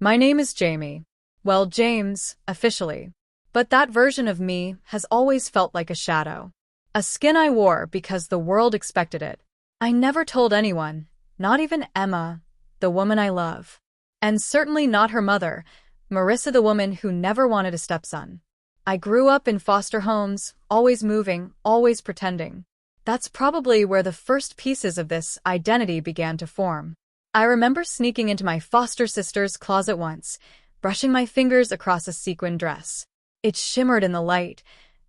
My name is Jamie. Well, James, officially. But that version of me has always felt like a shadow. A skin I wore because the world expected it. I never told anyone, not even Emma, the woman I love. And certainly not her mother, Marissa, the woman who never wanted a stepson. I grew up in foster homes, always moving, always pretending. That's probably where the first pieces of this identity began to form. I remember sneaking into my foster sister's closet once, brushing my fingers across a sequin dress. It shimmered in the light,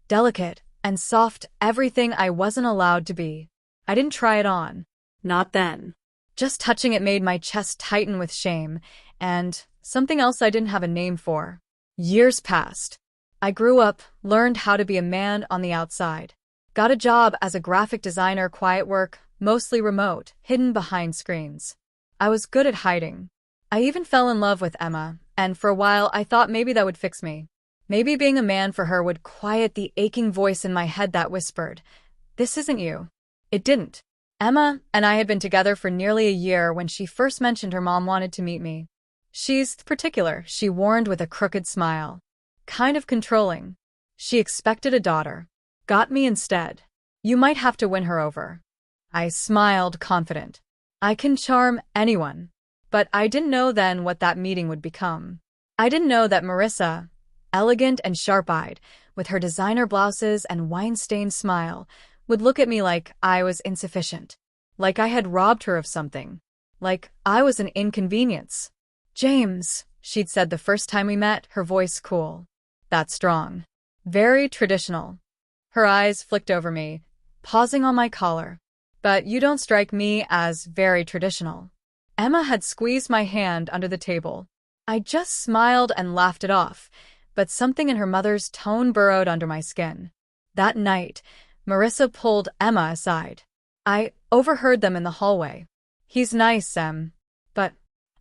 delicate and soft, everything I wasn't allowed to be. I didn't try it on. Not then. Just touching it made my chest tighten with shame, and something else I didn't have a name for. Years passed. I grew up, learned how to be a man on the outside. Got a job as a graphic designer, quiet work, mostly remote, hidden behind screens. I was good at hiding. I even fell in love with Emma, and for a while I thought maybe that would fix me. Maybe being a man for her would quiet the aching voice in my head that whispered, "This isn't you." It didn't. Emma and I had been together for nearly a year when she first mentioned her mom wanted to meet me. She's particular, she warned with a crooked smile. Kind of controlling. She expected a daughter. Got me instead. You might have to win her over. I smiled, confident. I can charm anyone. But I didn't know then what that meeting would become. I didn't know that Marissa, elegant and sharp-eyed, with her designer blouses and wine-stained smile, would look at me like I was insufficient. Like I had robbed her of something. Like I was an inconvenience. "James," she'd said the first time we met, her voice cool. That's strong. Very traditional. Her eyes flicked over me, pausing on my collar. "But you don't strike me as very traditional." Emma had squeezed my hand under the table. I just smiled and laughed it off, but something in her mother's tone burrowed under my skin. That night, Marissa pulled Emma aside. I overheard them in the hallway. "He's nice, but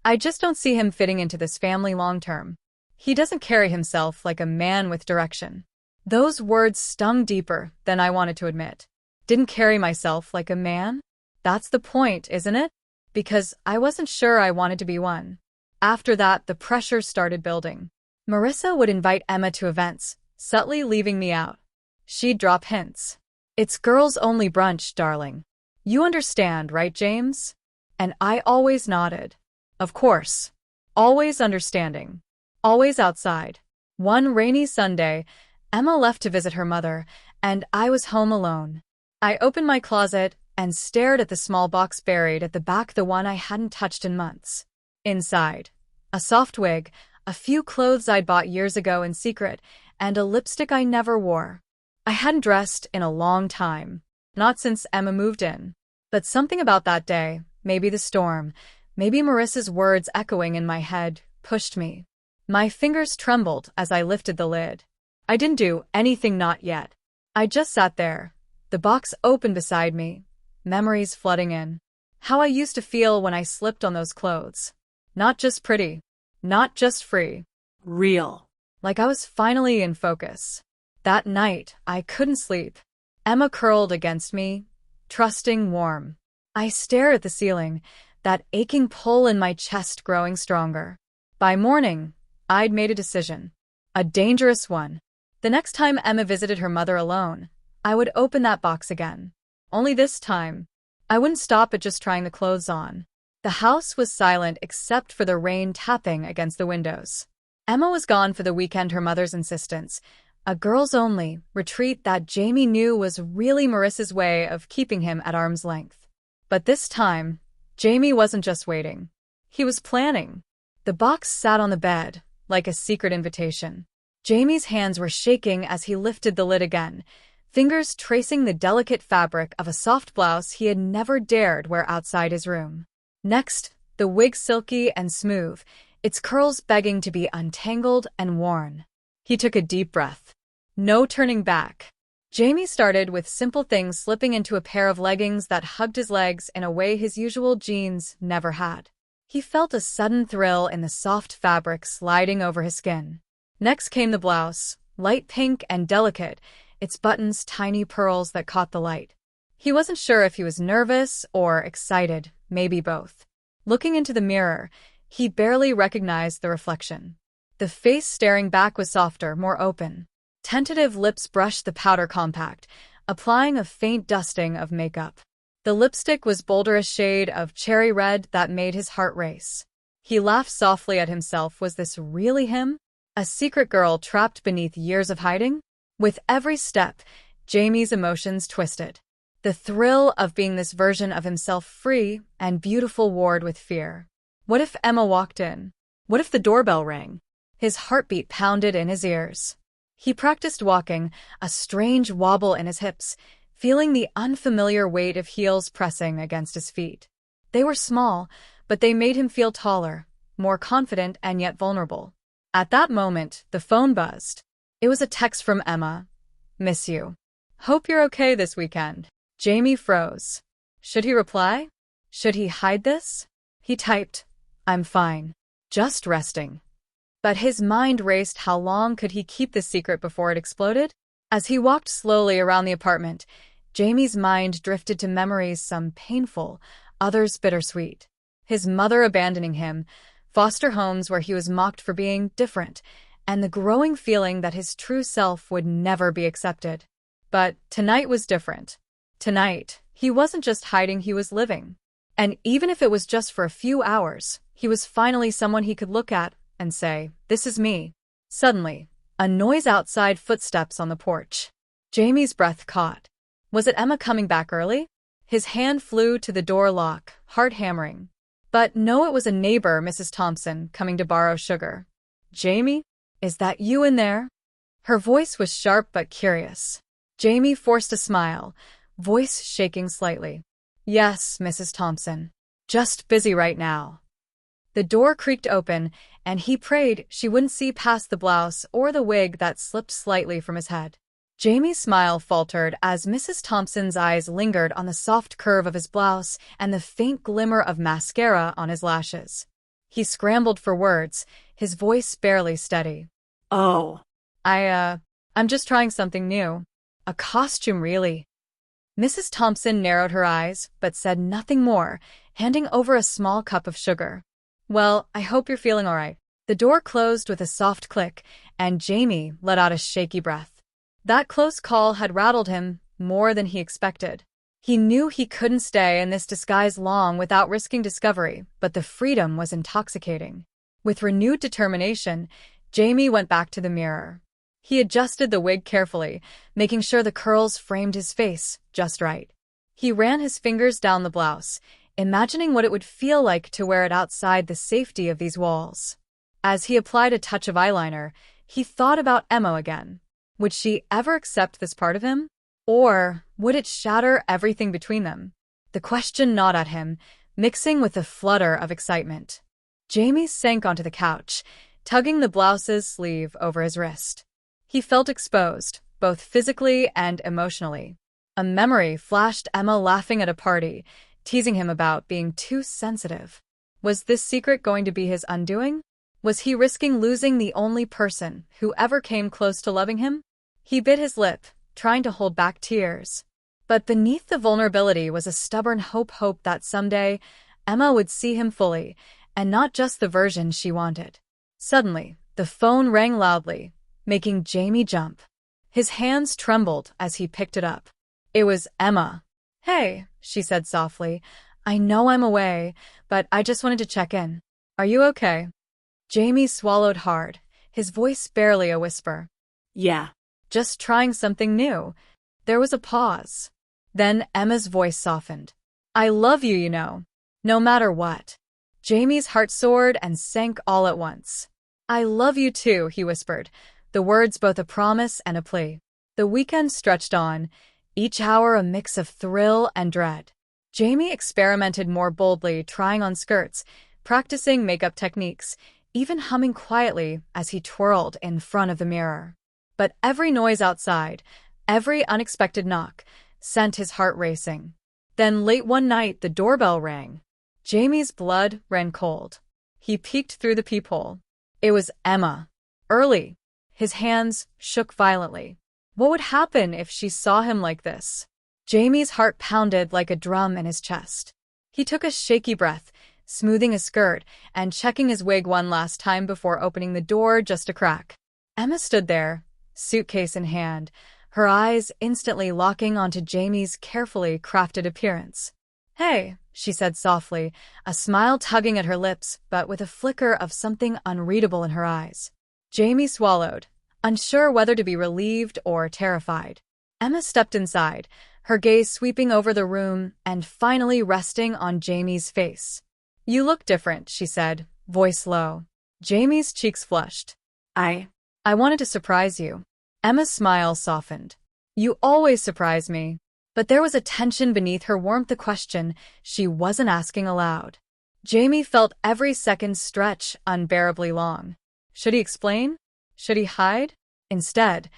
I just don't see him fitting into this family long term. He doesn't carry himself like a man with direction." Those words stung deeper than I wanted to admit. Didn't carry myself like a man? That's the point, isn't it? Because I wasn't sure I wanted to be one. After that, the pressure started building. Marissa would invite Emma to events, subtly leaving me out. She'd drop hints. "It's girls-only brunch, darling. You understand, right, James?" And I always nodded. Of course. Always understanding. Always outside. One rainy Sunday, Emma left to visit her mother, and I was home alone. I opened my closet and stared at the small box buried at the back, the one I hadn't touched in months. Inside, a soft wig, a few clothes I'd bought years ago in secret, and a lipstick I never wore. I hadn't dressed in a long time, not since Emma moved in. But something about that day, maybe the storm, maybe Marissa's words echoing in my head, pushed me. My fingers trembled as I lifted the lid. I didn't do anything, not yet. I just sat there, the box open beside me, memories flooding in. How I used to feel when I slipped on those clothes. Not just pretty, not just free. Real. Like I was finally in focus. That night, I couldn't sleep. Emma curled against me, trusting, warm. I stared at the ceiling, that aching pull in my chest growing stronger. By morning, I'd made a decision. A dangerous one. The next time Emma visited her mother alone, I would open that box again. Only this time, I wouldn't stop at just trying the clothes on. The house was silent except for the rain tapping against the windows. Emma was gone for the weekend, her mother's insistence. A girls-only retreat that Jamie knew was really Marissa's way of keeping him at arm's length. But this time, Jamie wasn't just waiting. He was planning. The box sat on the bed, like a secret invitation. Jamie's hands were shaking as he lifted the lid again, fingers tracing the delicate fabric of a soft blouse he had never dared wear outside his room. Next, the wig silky and smooth, its curls begging to be untangled and worn. He took a deep breath. No turning back. Jamie started with simple things, slipping into a pair of leggings that hugged his legs in a way his usual jeans never had. He felt a sudden thrill in the soft fabric sliding over his skin. Next came the blouse, light pink and delicate, its buttons tiny pearls that caught the light. He wasn't sure if he was nervous or excited, maybe both. Looking into the mirror, He barely recognized the reflection. The face staring back was softer, more open. Tentative lips brushed the powder compact, applying a faint dusting of makeup. The lipstick was bolder, a shade of cherry red that made his heart race. He laughed softly at himself. Was this really him? A secret girl trapped beneath years of hiding? With every step, Jamie's emotions twisted. The thrill of being this version of himself, free and beautiful, warred with fear. What if Emma walked in? What if the doorbell rang? His heartbeat pounded in his ears. He practiced walking, a strange wobble in his hips, feeling the unfamiliar weight of heels pressing against his feet. They were small, but they made him feel taller, more confident and yet vulnerable. At that moment, the phone buzzed. It was a text from Emma. "Miss you. Hope you're okay this weekend." Jamie froze. Should he reply? Should he hide this? He typed, "I'm fine. Just resting." But his mind raced. How long could he keep this secret before it exploded? As he walked slowly around the apartment, Jamie's mind drifted to memories, some painful, others bittersweet. His mother abandoning him, foster homes where he was mocked for being different, and the growing feeling that his true self would never be accepted. But tonight was different. Tonight, he wasn't just hiding, he was living. And even if it was just for a few hours, he was finally someone he could look at and say, "This is me." Suddenly, a noise outside, footsteps on the porch. Jamie's breath caught. Was it Emma coming back early? His hand flew to the door lock, heart hammering. But no, it was a neighbor, Mrs. Thompson, coming to borrow sugar. "Jamie, is that you in there?" Her voice was sharp but curious. Jamie forced a smile, voice shaking slightly. "Yes, Mrs. Thompson. Just busy right now." The door creaked open, and he prayed she wouldn't see past the blouse or the wig that slipped slightly from his head. Jamie's smile faltered as Mrs. Thompson's eyes lingered on the soft curve of his blouse and the faint glimmer of mascara on his lashes. He scrambled for words, his voice barely steady. "Oh, I'm just trying something new. A costume, really." Mrs. Thompson narrowed her eyes, but said nothing more, handing over a small cup of sugar. "Well, I hope you're feeling all right." The door closed with a soft click, and Jamie let out a shaky breath. That close call had rattled him more than he expected. He knew he couldn't stay in this disguise long without risking discovery, but the freedom was intoxicating. With renewed determination, Jamie went back to the mirror. He adjusted the wig carefully, making sure the curls framed his face just right. He ran his fingers down the blouse, imagining what it would feel like to wear it outside the safety of these walls. As he applied a touch of eyeliner, he thought about Emma again. Would she ever accept this part of him? Or would it shatter everything between them? The question gnawed at him, mixing with a flutter of excitement. Jamie sank onto the couch, tugging the blouse's sleeve over his wrist. He felt exposed, both physically and emotionally. A memory flashed: Emma laughing at a party, teasing him about being too sensitive. Was this secret going to be his undoing? Was he risking losing the only person who ever came close to loving him? He bit his lip, trying to hold back tears. But beneath the vulnerability was a stubborn hope that someday Emma would see him fully, and not just the version she wanted. Suddenly, the phone rang loudly, making Jamie jump. His hands trembled as he picked it up. It was Emma. "Hey," she said softly. "I know I'm away, but I just wanted to check in. Are you okay?" Jamie swallowed hard, his voice barely a whisper. "Yeah. Just trying something new." There was a pause. Then Emma's voice softened. "I love you, you know. No matter what." Jamie's heart soared and sank all at once. "I love you too," he whispered, the words both a promise and a plea. The weekend stretched on, each hour a mix of thrill and dread. Jamie experimented more boldly, trying on skirts, practicing makeup techniques, even humming quietly as he twirled in front of the mirror. But every noise outside, every unexpected knock, sent his heart racing. Then late one night, the doorbell rang. Jamie's blood ran cold. He peeked through the peephole. It was Emma. Early. His hands shook violently. What would happen if she saw him like this? Jamie's heart pounded like a drum in his chest. He took a shaky breath, smoothing his skirt and checking his wig one last time before opening the door just a crack. Emma stood there, suitcase in hand, her eyes instantly locking onto Jamie's carefully crafted appearance. "Hey," she said softly, a smile tugging at her lips but with a flicker of something unreadable in her eyes. Jamie swallowed, unsure whether to be relieved or terrified. Emma stepped inside, her gaze sweeping over the room and finally resting on Jamie's face. "You look different," she said, voice low. Jamie's cheeks flushed. I wanted to surprise you." Emma's smile softened. "You always surprise me." But there was a tension beneath her warmth, a question she wasn't asking aloud. Jamie felt every second stretch unbearably long. Should he explain? Should he hide? Instead,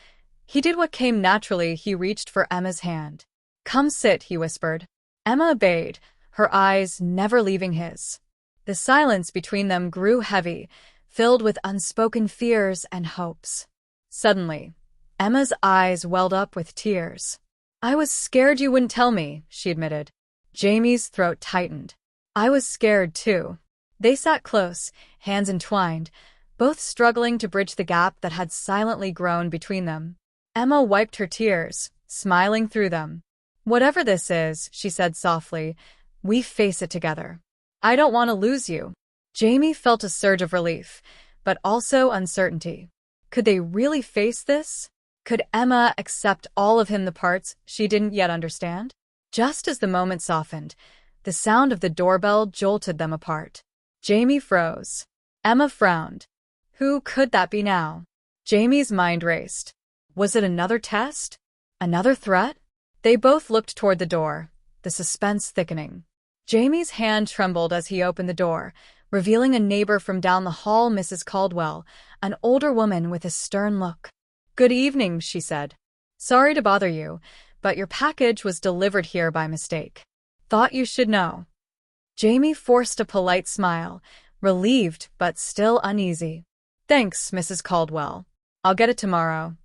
he did what came naturally. He reached for Emma's hand. "Come sit," he whispered. Emma obeyed, her eyes never leaving his. The silence between them grew heavy, filled with unspoken fears and hopes. Suddenly, Emma's eyes welled up with tears. "I was scared you wouldn't tell me," she admitted. Jamie's throat tightened. "I was scared, too." They sat close, hands entwined, both struggling to bridge the gap that had silently grown between them. Emma wiped her tears, smiling through them. "Whatever this is," she said softly, "we face it together. I don't want to lose you." Jamie felt a surge of relief, but also uncertainty. Could they really face this? Could Emma accept all of him, the parts she didn't yet understand? Just as the moment softened, the sound of the doorbell jolted them apart. Jamie froze. Emma frowned. Who could that be now? Jamie's mind raced. Was it another test? Another threat? They both looked toward the door, the suspense thickening. Jamie's hand trembled as he opened the door, revealing a neighbor from down the hall, Mrs. Caldwell, an older woman with a stern look. "Good evening," she said. "Sorry to bother you, but your package was delivered here by mistake. Thought you should know." Jamie forced a polite smile, relieved but still uneasy. "Thanks, Mrs. Caldwell. I'll get it tomorrow."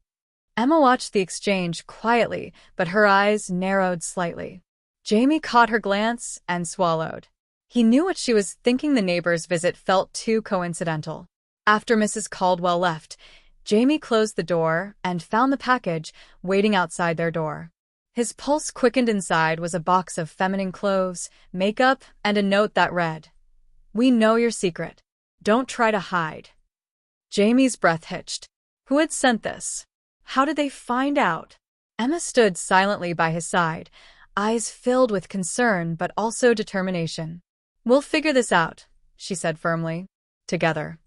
Emma watched the exchange quietly, but her eyes narrowed slightly. Jamie caught her glance and swallowed. He knew what she was thinking. The neighbor's visit felt too coincidental. After Mrs. Caldwell left, Jamie closed the door and found the package waiting outside their door. His pulse quickened. Inside was a box of feminine clothes, makeup, and a note that read, "We know your secret. Don't try to hide." Jamie's breath hitched. Who had sent this? How did they find out? Emma stood silently by his side, eyes filled with concern but also determination. "We'll figure this out," she said firmly. "Together."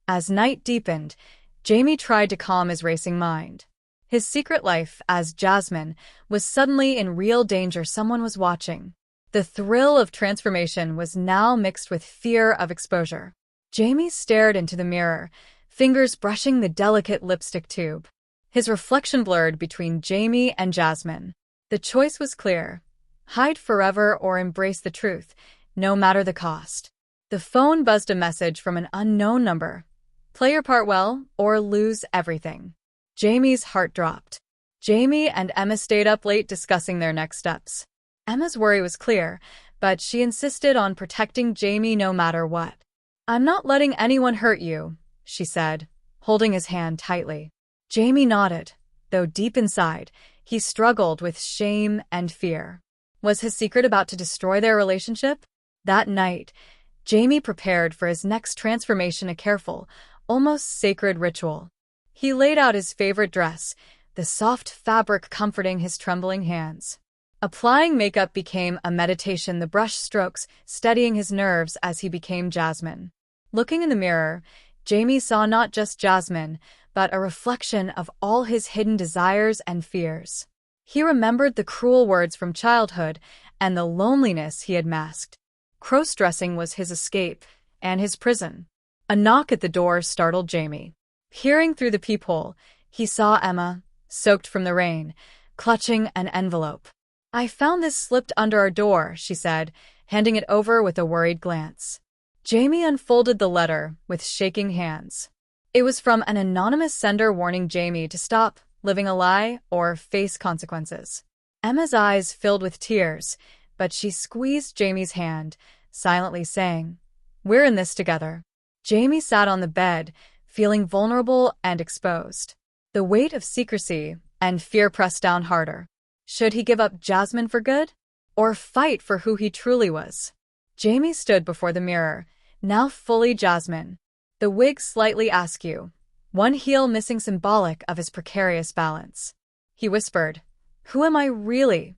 As night deepened, Jamie tried to calm his racing mind. His secret life as Jasmine was suddenly in real danger. Someone was watching. The thrill of transformation was now mixed with fear of exposure. Jamie stared into the mirror, fingers brushing the delicate lipstick tube. His reflection blurred between Jamie and Jasmine. The choice was clear: hide forever or embrace the truth, no matter the cost. The phone buzzed, a message from an unknown number. Play your part well, or lose everything. Jamie's heart dropped. Jamie and Emma stayed up late discussing their next steps. Emma's worry was clear, but she insisted on protecting Jamie no matter what. "I'm not letting anyone hurt you," she said, holding his hand tightly. Jamie nodded, though deep inside, he struggled with shame and fear. Was his secret about to destroy their relationship? That night, Jamie prepared for his next transformation, a careful, almost sacred ritual. He laid out his favorite dress, the soft fabric comforting his trembling hands. Applying makeup became a meditation, the brush strokes steadying his nerves as he became Jasmine. Looking in the mirror, Jamie saw not just Jasmine, but a reflection of all his hidden desires and fears. He remembered the cruel words from childhood and the loneliness he had masked. Crossdressing was his escape and his prison. A knock at the door startled Jamie. Peering through the peephole, he saw Emma, soaked from the rain, clutching an envelope. "I found this slipped under our door," she said, handing it over with a worried glance. Jamie unfolded the letter with shaking hands. It was from an anonymous sender warning Jamie to stop living a lie or face consequences. Emma's eyes filled with tears, but she squeezed Jamie's hand, silently saying, "We're in this together." Jamie sat on the bed, feeling vulnerable and exposed. The weight of secrecy and fear pressed down harder. Should he give up Jasmine for good? Or fight for who he truly was? Jamie stood before the mirror, now fully Jasmine. The wig slightly askew, one heel missing, symbolic of his precarious balance. He whispered, "Who am I really?"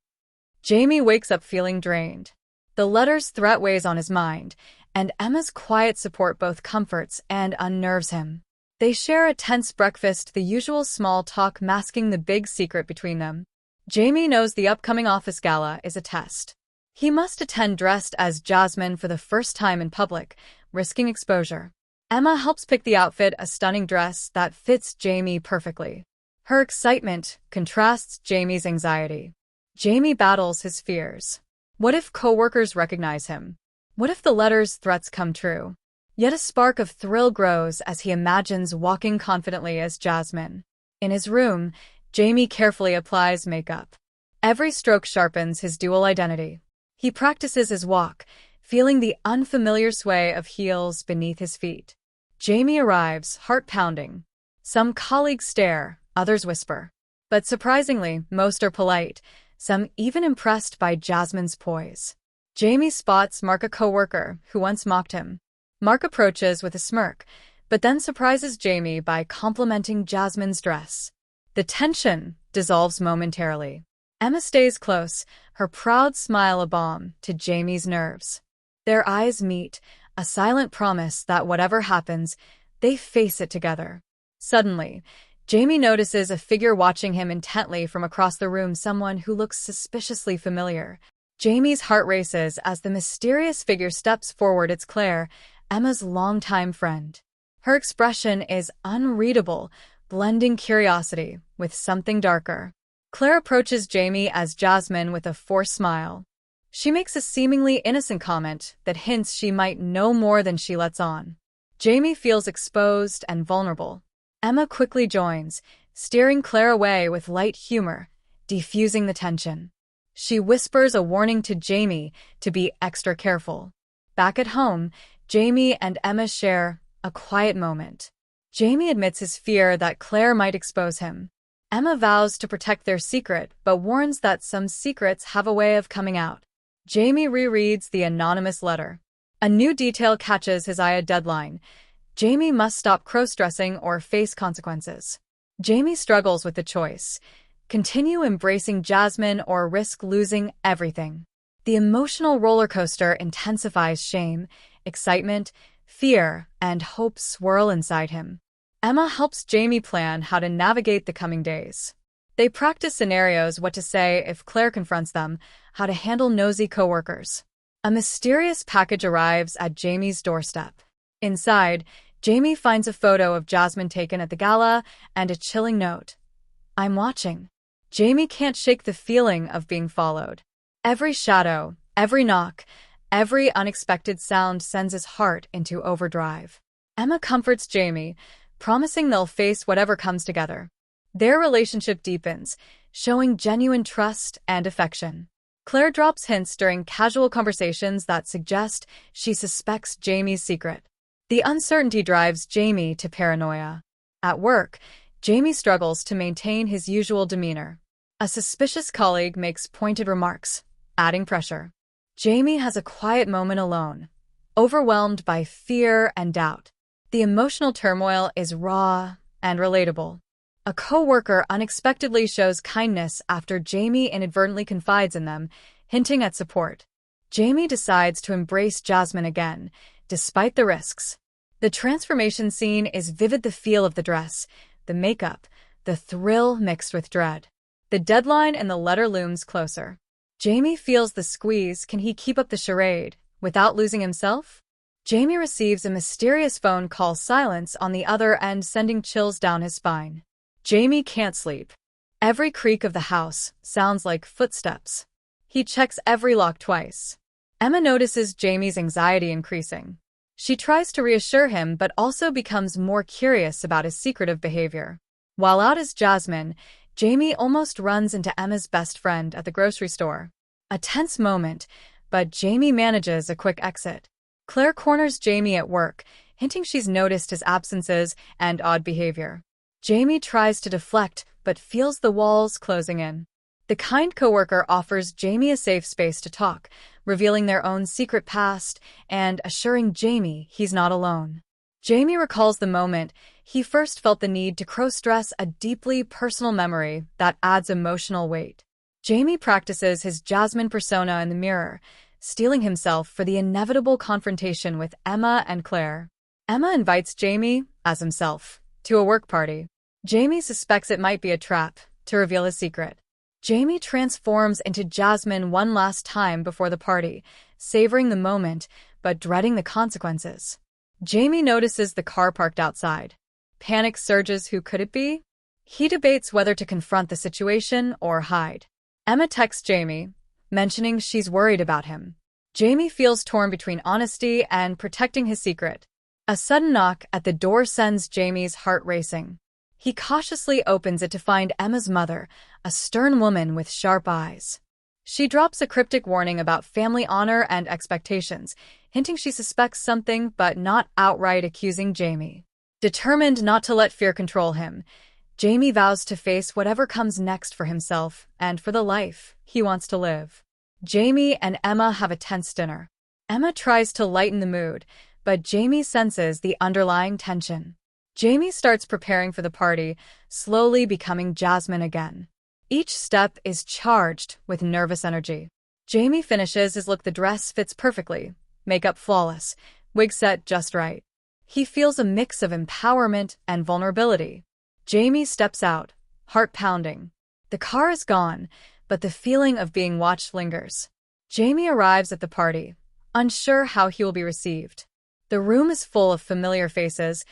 Jamie wakes up feeling drained. The letter's threat weighs on his mind, and Emma's quiet support both comforts and unnerves him. They share a tense breakfast, the usual small talk masking the big secret between them. Jamie knows the upcoming office gala is a test. He must attend dressed as Jasmine for the first time in public, risking exposure. Emma helps pick the outfit, a stunning dress that fits Jamie perfectly. Her excitement contrasts Jamie's anxiety. Jamie battles his fears. What if coworkers recognize him? What if the letter's threats come true? Yet a spark of thrill grows as he imagines walking confidently as Jasmine. In his room, Jamie carefully applies makeup. Every stroke sharpens his dual identity. He practices his walk, feeling the unfamiliar sway of heels beneath his feet. Jamie arrives, heart pounding. Some colleagues stare, others whisper. But surprisingly, most are polite, some even impressed by Jasmine's poise. Jamie spots Mark, a coworker who once mocked him. Mark approaches with a smirk, but then surprises Jamie by complimenting Jasmine's dress. The tension dissolves momentarily. Emma stays close, her proud smile a balm to Jamie's nerves. Their eyes meet, a silent promise that whatever happens, they face it together. Suddenly, Jamie notices a figure watching him intently from across the room, someone who looks suspiciously familiar. Jamie's heart races as the mysterious figure steps forward. It's Claire, Emma's longtime friend. Her expression is unreadable, blending curiosity with something darker. Claire approaches Jamie as Jasmine with a forced smile. She makes a seemingly innocent comment that hints she might know more than she lets on. Jamie feels exposed and vulnerable. Emma quickly joins, steering Claire away with light humor, defusing the tension. She whispers a warning to Jamie to be extra careful. Back at home, Jamie and Emma share a quiet moment. Jamie admits his fear that Claire might expose him. Emma vows to protect their secret, but warns that some secrets have a way of coming out. Jamie rereads the anonymous letter. A new detail catches his eye: a deadline. Jamie must stop cross-dressing or face consequences. Jamie struggles with the choice: continue embracing Jasmine or risk losing everything. The emotional roller coaster intensifies. Shame, excitement, fear, and hope swirl inside him. Emma helps Jamie plan how to navigate the coming days. They practice scenarios: what to say if Claire confronts them, how to handle nosy coworkers. A mysterious package arrives at Jamie's doorstep. Inside, Jamie finds a photo of Jasmine taken at the gala and a chilling note: "I'm watching." Jamie can't shake the feeling of being followed. Every shadow, every knock, every unexpected sound sends his heart into overdrive. Emma comforts Jamie, promising they'll face whatever comes together. Their relationship deepens, showing genuine trust and affection. Claire drops hints during casual conversations that suggest she suspects Jamie's secret. The uncertainty drives Jamie to paranoia. At work, Jamie struggles to maintain his usual demeanor. A suspicious colleague makes pointed remarks, adding pressure. Jamie has a quiet moment alone, overwhelmed by fear and doubt. The emotional turmoil is raw and relatable. A coworker unexpectedly shows kindness after Jamie inadvertently confides in them, hinting at support. Jamie decides to embrace Jasmine again, despite the risks. The transformation scene is vivid: the feel of the dress, the makeup, the thrill mixed with dread. The deadline and the letter looms closer. Jamie feels the squeeze. Can he keep up the charade without losing himself? Jamie receives a mysterious phone call, silence on the other end sending chills down his spine. Jamie can't sleep. Every creak of the house sounds like footsteps. He checks every lock twice. Emma notices Jamie's anxiety increasing. She tries to reassure him but also becomes more curious about his secretive behavior. While out as Jasmine, Jamie almost runs into Emma's best friend at the grocery store. A tense moment, but Jamie manages a quick exit. Claire corners Jamie at work, hinting she's noticed his absences and odd behavior. Jamie tries to deflect, but feels the walls closing in. The kind coworker offers Jamie a safe space to talk, revealing their own secret past and assuring Jamie he's not alone. Jamie recalls the moment he first felt the need to cross-dress, a deeply personal memory that adds emotional weight. Jamie practices his Jasmine persona in the mirror, steeling himself for the inevitable confrontation with Emma and Claire. Emma invites Jamie, as himself, to a work party. Jamie suspects it might be a trap to reveal his secret. Jamie transforms into Jasmine one last time before the party, savoring the moment but dreading the consequences. Jamie notices the car parked outside. Panic surges. Who could it be? He debates whether to confront the situation or hide. Emma texts Jamie, mentioning she's worried about him. Jamie feels torn between honesty and protecting his secret. A sudden knock at the door sends Jamie's heart racing. He cautiously opens it to find Emma's mother, a stern woman with sharp eyes. She drops a cryptic warning about family honor and expectations, hinting she suspects something but not outright accusing Jamie. Determined not to let fear control him, Jamie vows to face whatever comes next for himself and for the life he wants to live. Jamie and Emma have a tense dinner. Emma tries to lighten the mood, but Jamie senses the underlying tension. Jamie starts preparing for the party, slowly becoming Jasmine again. Each step is charged with nervous energy. Jamie finishes his look. The dress fits perfectly, makeup flawless, wig set just right. He feels a mix of empowerment and vulnerability. Jamie steps out, heart pounding. The car is gone, but the feeling of being watched lingers. Jamie arrives at the party, unsure how he will be received. The room is full of familiar faces,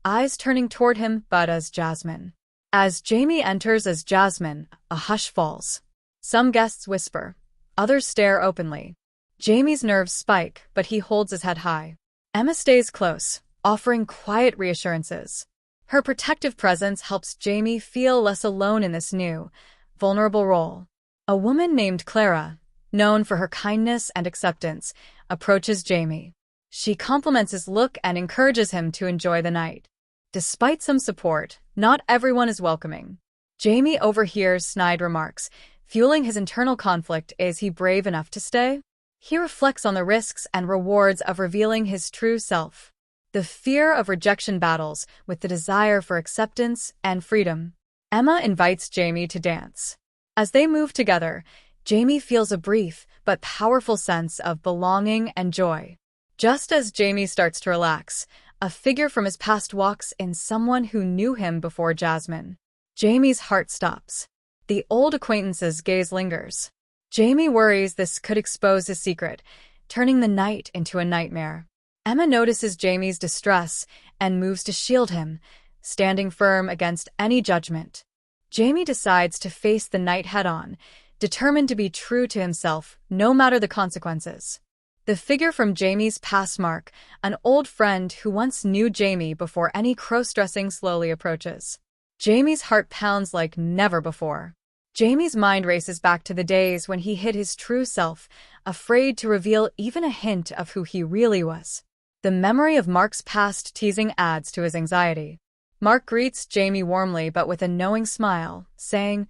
eyes turning toward him but as Jasmine. As Jamie enters as Jasmine, a hush falls. Some guests whisper, others stare openly. Jamie's nerves spike, but he holds his head high. Emma stays close, offering quiet reassurances. Her protective presence helps Jamie feel less alone in this new, vulnerable role. A woman named Clara, known for her kindness and acceptance, approaches Jamie. She compliments his look and encourages him to enjoy the night. Despite some support, not everyone is welcoming. Jamie overhears snide remarks, fueling his internal conflict. Is he brave enough to stay? He reflects on the risks and rewards of revealing his true self. The fear of rejection battles with the desire for acceptance and freedom. Emma invites Jamie to dance. As they move together, Jamie feels a brief but powerful sense of belonging and joy. Just as Jamie starts to relax, a figure from his past walks in, someone who knew him before Jasmine. Jamie's heart stops. The old acquaintance's gaze lingers. Jamie worries this could expose his secret, turning the night into a nightmare. Emma notices Jamie's distress and moves to shield him, standing firm against any judgment. Jamie decides to face the night head-on, determined to be true to himself, no matter the consequences. The figure from Jamie's past, Mark, an old friend who once knew Jamie before any cross-dressing, slowly approaches. Jamie's heart pounds like never before. Jamie's mind races back to the days when he hid his true self, afraid to reveal even a hint of who he really was. The memory of Mark's past teasing adds to his anxiety. Mark greets Jamie warmly but with a knowing smile, saying,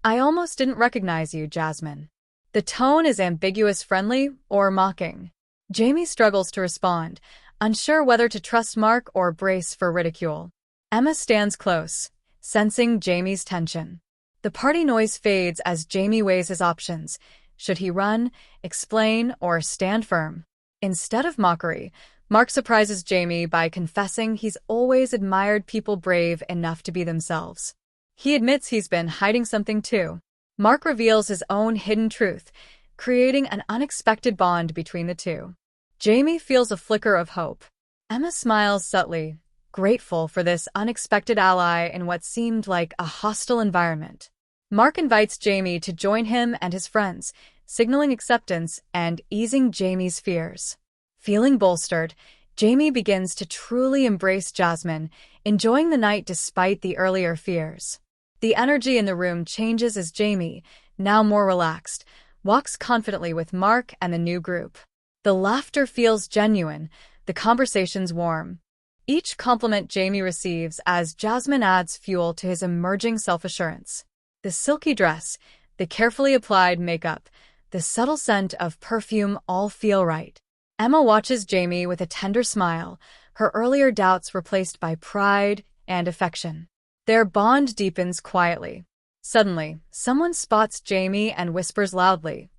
"I almost didn't recognize you, Jasmine." The tone is ambiguous, friendly, or mocking. Jamie struggles to respond, unsure whether to trust Mark or brace for ridicule. Emma stands close, sensing Jamie's tension. The party noise fades as Jamie weighs his options. Should he run, explain, or stand firm? Instead of mockery, Mark surprises Jamie by confessing he's always admired people brave enough to be themselves. He admits he's been hiding something too. Mark reveals his own hidden truth, creating an unexpected bond between the two. Jamie feels a flicker of hope. Emma smiles subtly, grateful for this unexpected ally in what seemed like a hostile environment. Mark invites Jamie to join him and his friends, signaling acceptance and easing Jamie's fears. Feeling bolstered, Jamie begins to truly embrace Jasmine, enjoying the night despite the earlier fears. The energy in the room changes as Jamie, now more relaxed, walks confidently with Mark and the new group. The laughter feels genuine, the conversations warm. Each compliment Jamie receives as Jasmine adds fuel to his emerging self-assurance. The silky dress, the carefully applied makeup, the subtle scent of perfume all feel right. Emma watches Jamie with a tender smile, her earlier doubts replaced by pride and affection. Their bond deepens quietly. Suddenly, someone spots Jamie and whispers loudly,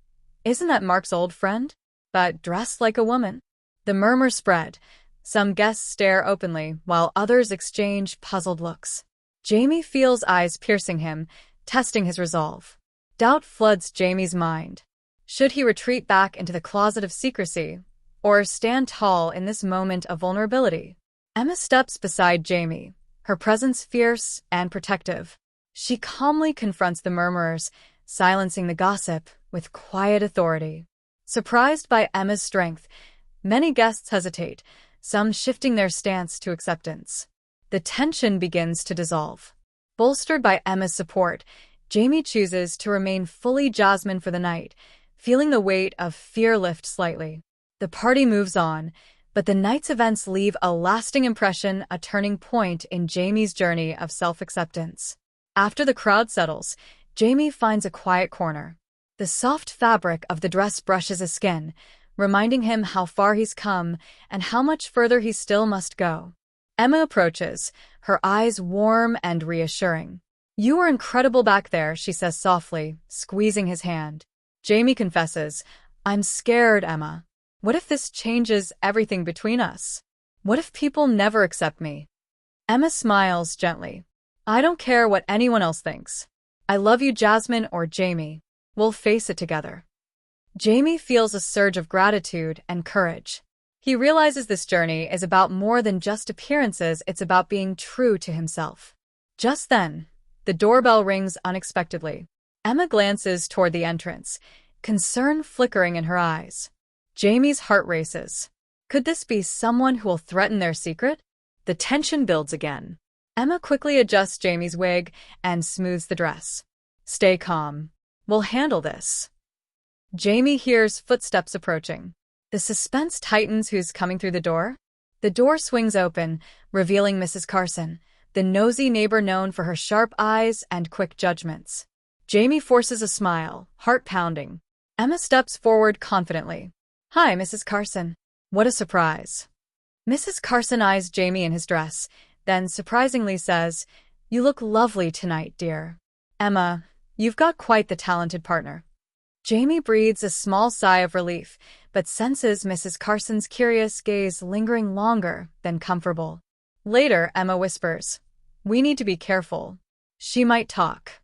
"Isn't that Mark's old friend? But dressed like a woman?" The murmur spread. Some guests stare openly, while others exchange puzzled looks. Jamie feels eyes piercing him, testing his resolve. Doubt floods Jamie's mind. Should he retreat back into the closet of secrecy, or stand tall in this moment of vulnerability? Emma steps beside Jamie, her presence fierce and protective. She calmly confronts the murmurers, silencing the gossip with quiet authority. Surprised by Emma's strength, many guests hesitate, some shifting their stance to acceptance. The tension begins to dissolve. Bolstered by Emma's support, Jamie chooses to remain fully Jasmine for the night, feeling the weight of fear lift slightly. The party moves on, but the night's events leave a lasting impression, a turning point in Jamie's journey of self-acceptance. After the crowd settles, Jamie finds a quiet corner. The soft fabric of the dress brushes his skin, reminding him how far he's come and how much further he still must go. Emma approaches, her eyes warm and reassuring. "You were incredible back there," she says softly, squeezing his hand. Jamie confesses, "I'm scared, Emma. What if this changes everything between us? What if people never accept me?" Emma smiles gently. "I don't care what anyone else thinks. I love you, Jasmine or Jamie. We'll face it together." Jamie feels a surge of gratitude and courage. He realizes this journey is about more than just appearances, it's about being true to himself. Just then, the doorbell rings unexpectedly. Emma glances toward the entrance, concern flickering in her eyes. Jamie's heart races. Could this be someone who will threaten their secret? The tension builds again. Emma quickly adjusts Jamie's wig and smooths the dress. "Stay calm. We'll handle this." Jamie hears footsteps approaching. The suspense tightens. Who's coming through the door? The door swings open, revealing Mrs. Carson, the nosy neighbor known for her sharp eyes and quick judgments. Jamie forces a smile, heart pounding. Emma steps forward confidently. "Hi, Mrs. Carson." What a surprise. Mrs. Carson eyes Jamie in his dress, then surprisingly says, "You look lovely tonight, dear." "Emma, you've got quite the talented partner." Jamie breathes a small sigh of relief, but senses Mrs. Carson's curious gaze lingering longer than comfortable. Later, Emma whispers, "We need to be careful. She might talk."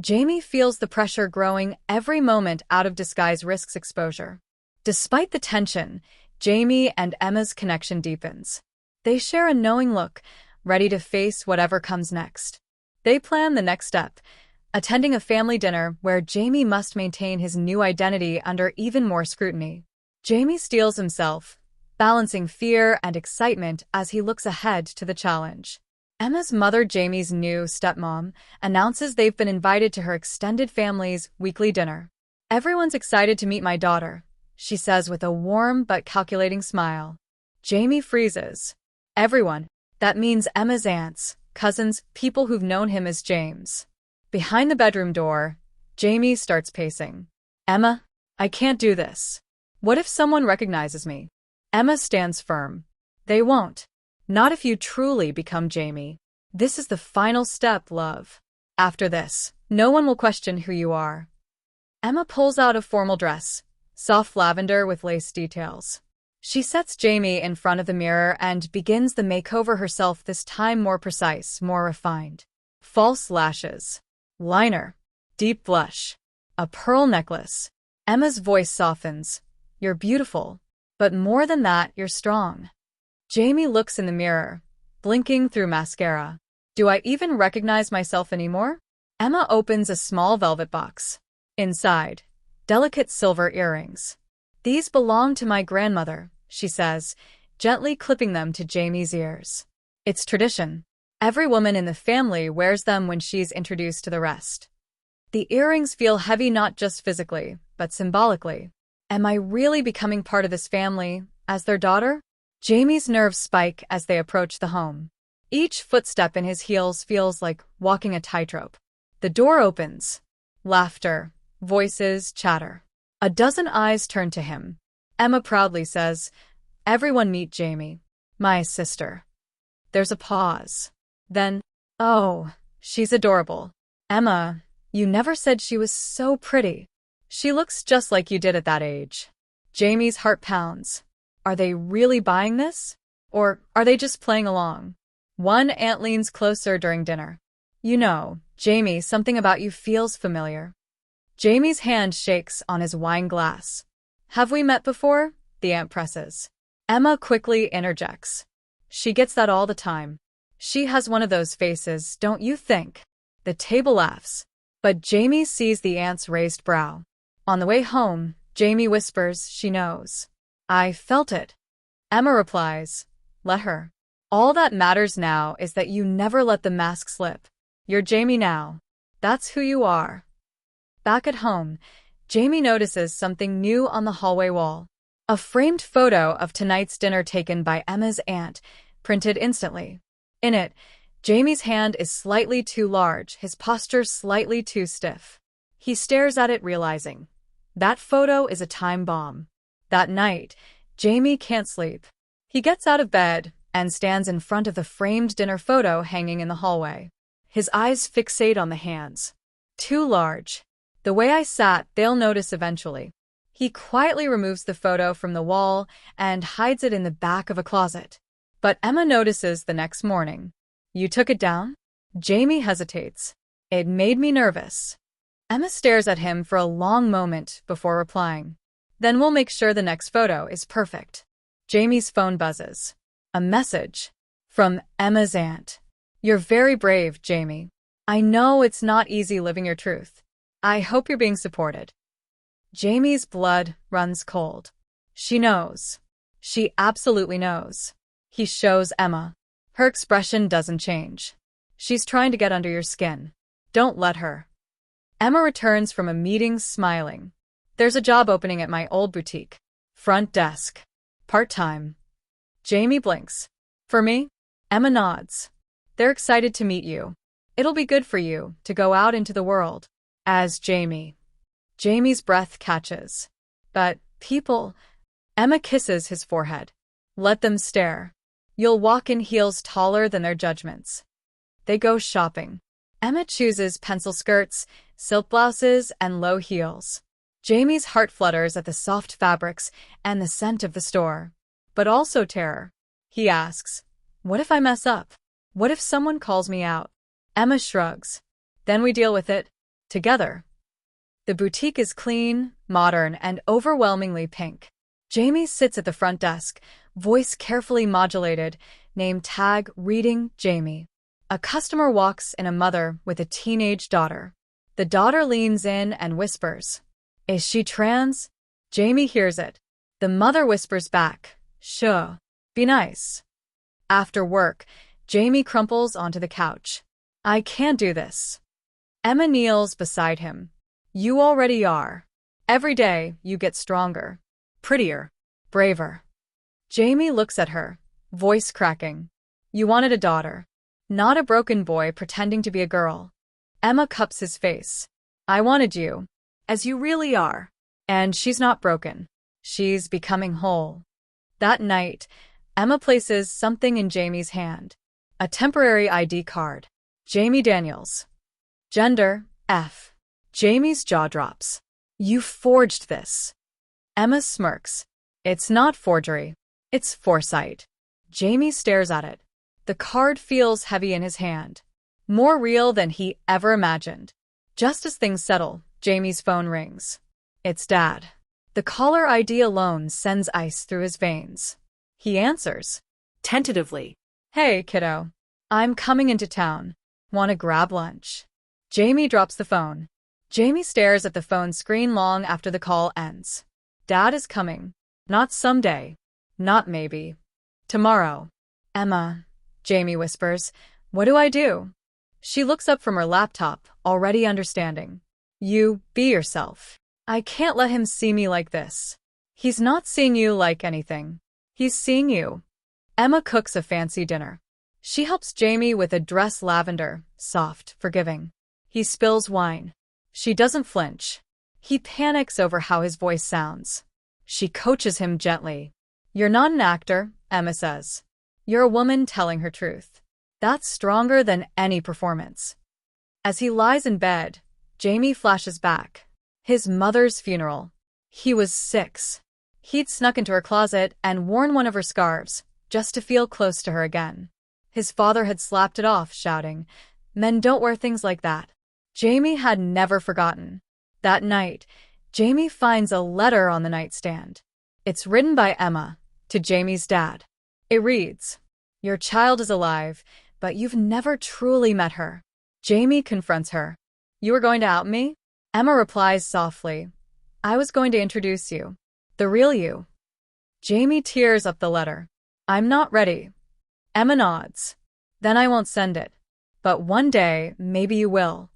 Jamie feels the pressure growing. Every moment out of disguise risks exposure. Despite the tension, Jamie and Emma's connection deepens. They share a knowing look, ready to face whatever comes next. They plan the next step, attending a family dinner where Jamie must maintain his new identity under even more scrutiny. Jamie steels himself, balancing fear and excitement as he looks ahead to the challenge. Emma's mother, Jamie's new stepmom, announces they've been invited to her extended family's weekly dinner. "Everyone's excited to meet my daughter," she says with a warm but calculating smile. Jamie freezes. Everyone. That means Emma's aunts, cousins, people who've known him as James. Behind the bedroom door, Jamie starts pacing. "Emma, I can't do this. What if someone recognizes me?" Emma stands firm. "They won't. Not if you truly become Jamie. This is the final step, love. After this, no one will question who you are." Emma pulls out a formal dress, soft lavender with lace details. She sets Jamie in front of the mirror and begins the makeover herself, this time more precise, more refined. False lashes, liner, deep blush, a pearl necklace. Emma's voice softens. "You're beautiful, but more than that, you're strong." Jamie looks in the mirror, blinking through mascara. "Do I even recognize myself anymore?" Emma opens a small velvet box. Inside, delicate silver earrings. "These belong to my grandmother," she says, gently clipping them to Jamie's ears. "It's tradition. Every woman in the family wears them when she's introduced to the rest." The earrings feel heavy not just physically, but symbolically. Am I really becoming part of this family, as their daughter? Jamie's nerves spike as they approach the home. Each footstep in his heels feels like walking a tightrope. The door opens. Laughter, voices, chatter. A dozen eyes turn to him. Emma proudly says, "Everyone meet Jamie, my sister." There's a pause. Then, "Oh, she's adorable. Emma, you never said she was so pretty. She looks just like you did at that age." Jamie's heart pounds. Are they really buying this? Or are they just playing along? One aunt leans closer during dinner. "You know, Jamie, something about you feels familiar." Jamie's hand shakes on his wine glass. "Have we met before?" the aunt presses. Emma quickly interjects. "She gets that all the time. She has one of those faces, don't you think?" The table laughs. But Jamie sees the aunt's raised brow. On the way home, Jamie whispers she knows. "I felt it." Emma replies, "Let her. All that matters now is that you never let the mask slip. You're Jamie now. That's who you are." Back at home, Jamie notices something new on the hallway wall. A framed photo of tonight's dinner taken by Emma's aunt, printed instantly. In it, Jamie's hand is slightly too large, his posture slightly too stiff. He stares at it, realizing that photo is a time bomb. That night, Jamie can't sleep. He gets out of bed and stands in front of the framed dinner photo hanging in the hallway. His eyes fixate on the hands. Too large. "The way I sat, they'll notice eventually." He quietly removes the photo from the wall and hides it in the back of a closet. But Emma notices the next morning. "You took it down?" Jamie hesitates. "It made me nervous." Emma stares at him for a long moment before replying. "Then we'll make sure the next photo is perfect." Jamie's phone buzzes. A message from Emma's aunt. "You're very brave, Jamie. I know it's not easy living your truth. I hope you're being supported." Jamie's blood runs cold. She knows. She absolutely knows. He shows Emma. Her expression doesn't change. "She's trying to get under your skin. Don't let her." Emma returns from a meeting smiling. "There's a job opening at my old boutique. Front desk. Part-time." Jamie blinks. "For me?" Emma nods. "They're excited to meet you. It'll be good for you to go out into the world as Jamie." Jamie's breath catches. "But people..." Emma kisses his forehead. "Let them stare. You'll walk in heels taller than their judgments." They go shopping. Emma chooses pencil skirts, silk blouses, and low heels. Jamie's heart flutters at the soft fabrics and the scent of the store. But also terror. He asks, "What if I mess up? What if someone calls me out?" Emma shrugs. "Then we deal with it together." The boutique is clean, modern, and overwhelmingly pink. Jamie sits at the front desk, voice carefully modulated, name tag reading Jamie. A customer walks in, a mother with a teenage daughter. The daughter leans in and whispers, "Is she trans?" Jamie hears it. The mother whispers back, "Sure. Be nice." After work, Jamie crumples onto the couch. "I can't do this." Emma kneels beside him. "You already are. Every day, you get stronger, prettier, braver." Jamie looks at her, voice cracking. "You wanted a daughter, not a broken boy pretending to be a girl." Emma cups his face. "I wanted you, as you really are. And she's not broken. She's becoming whole." That night, Emma places something in Jamie's hand. A temporary ID card. Jamie Daniels. Gender, F. Jamie's jaw drops. "You forged this." Emma smirks. "It's not forgery. It's foresight." Jamie stares at it. The card feels heavy in his hand. More real than he ever imagined. Just as things settle, Jamie's phone rings. It's Dad. The caller ID alone sends ice through his veins. He answers. Tentatively. "Hey, kiddo. I'm coming into town. Want to grab lunch?" Jamie drops the phone. Jamie stares at the phone screen long after the call ends. Dad is coming. Not someday. Not maybe. Tomorrow. "Emma," Jamie whispers, "what do I do?" She looks up from her laptop, already understanding. You be yourself. I can't let him see me like this. He's not seeing you like anything. He's seeing you. Emma cooks a fancy dinner. She helps Jamie with a dress lavender, soft, forgiving. He spills wine. She doesn't flinch. He panics over how his voice sounds. She coaches him gently. You're not an actor, Emma says. You're a woman telling her truth. That's stronger than any performance. As he lies in bed, Jamie flashes back. His mother's funeral. He was 6. He'd snuck into her closet and worn one of her scarves, just to feel close to her again. His father had slapped it off, shouting, "Men don't wear things like that." Jamie had never forgotten. That night, Jamie finds a letter on the nightstand. It's written by Emma, to Jamie's dad. It reads, "Your child is alive, but you've never truly met her." Jamie confronts her. "You were going to out me?" Emma replies softly, "I was going to introduce you. The real you." Jamie tears up the letter. "I'm not ready." Emma nods. "Then I won't send it. But one day, maybe you will."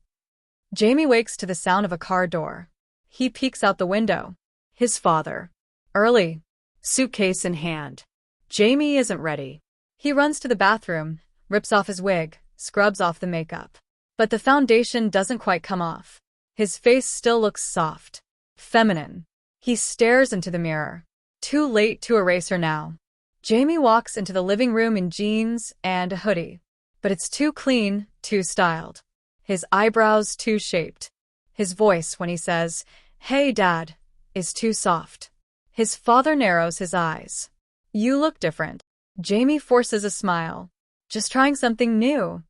Jamie wakes to the sound of a car door. He peeks out the window. His father. Early. Suitcase in hand. Jamie isn't ready. He runs to the bathroom, rips off his wig, scrubs off the makeup. But the foundation doesn't quite come off. His face still looks soft. Feminine. He stares into the mirror. Too late to erase her now. Jamie walks into the living room in jeans and a hoodie. But it's too clean, too styled. His eyebrows too shaped. His voice, when he says, "Hey, Dad," is too soft. His father narrows his eyes. "You look different." Jamie forces a smile. "Just trying something new."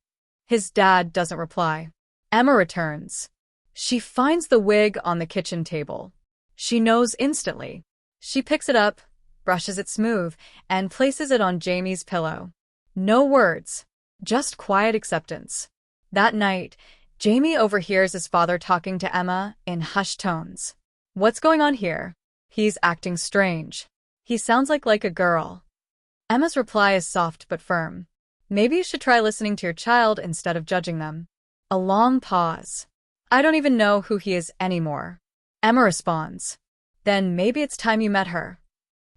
His dad doesn't reply. Emma returns. She finds the wig on the kitchen table. She knows instantly. She picks it up, brushes it smooth, and places it on Jamie's pillow. No words, just quiet acceptance. That night, Jamie overhears his father talking to Emma in hushed tones. "What's going on here? He's acting strange. He sounds like a girl." Emma's reply is soft but firm. "Maybe you should try listening to your child instead of judging them." A long pause. "I don't even know who he is anymore." Emma responds. "Then maybe it's time you met her."